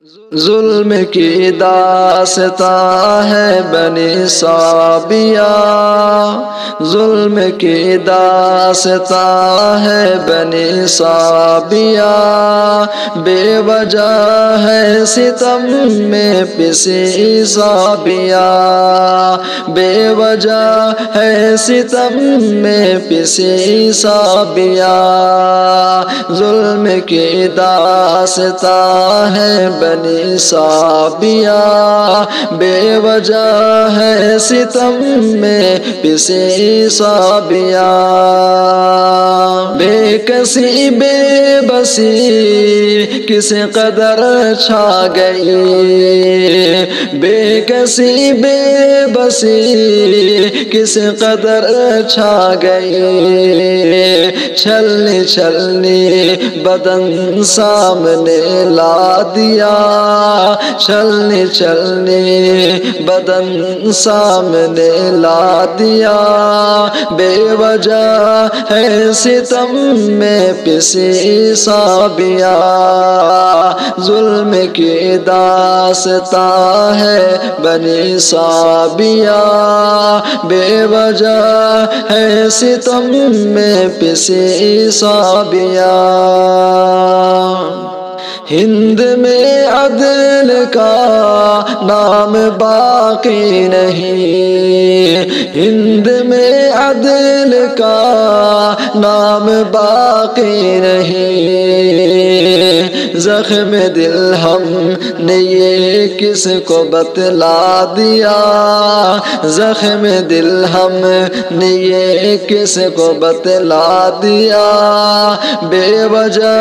ظلم کی داستاں ہے بنی صابیہ، ظلم کی داستاں ہے بنی صابیہ، بے وجہ ہے ستم میں پسی صابیہ، بے وجہ ہے ستم میں پسی صابیہ، ظلم کی داستاں ہے بنی صابیہ، بے وجہ ہے ستم میں پسی صابیہ، بے کسی بے بسی کس قدر چھا گئی، بے کسی بے بسی کس قدر چھا گئی، چھلنی چھلنی بدن سامنے لا دیا، چھلنی چھلنی بدن سامنے لا دیا، بے وجہ ہے ستم میں پسی صابیہ، ظلم کی داستاں ہے بنی صابیہ، بے وجہ ہے ستم میں پسی صابیہ، ہند میں عدل کا نام باقی نہیں، ہند میں عدل کا نام باقی نہیں، زخم دل ہم نے یہ کس کو بتلا دیا، زخم دل ہم نے یہ کس کو بتلا دیا، بے وجہ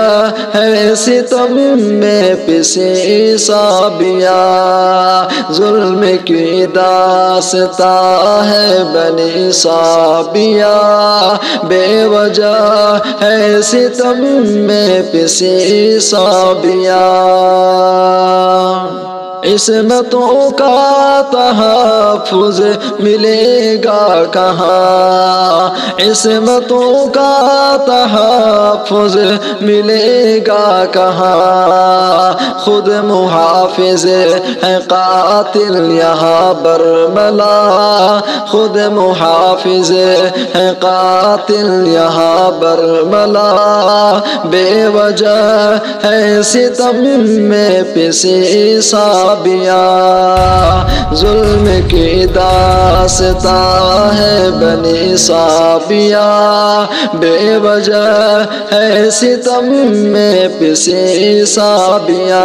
ہے ستم میں پسی صابیہ، ظلم کی داستاں ہے بنی صابیہ، بے وجہ ہے ستم میں پسی صابیہ، عصمتوں کا تحفظ ملے گا کہاں، عصمتوں کا تحفظ ملے گا کہاں، خود محافظ ہے قاتل یہاں برملا، خود محافظ ہے قاتل یہاں برملا، بے وجہ ہے ستم میں پسی صابیہ، ظلم کی داستاں ہے بنی صابیہ، بے وجہ ہے ستم میں پسی صابیہ۔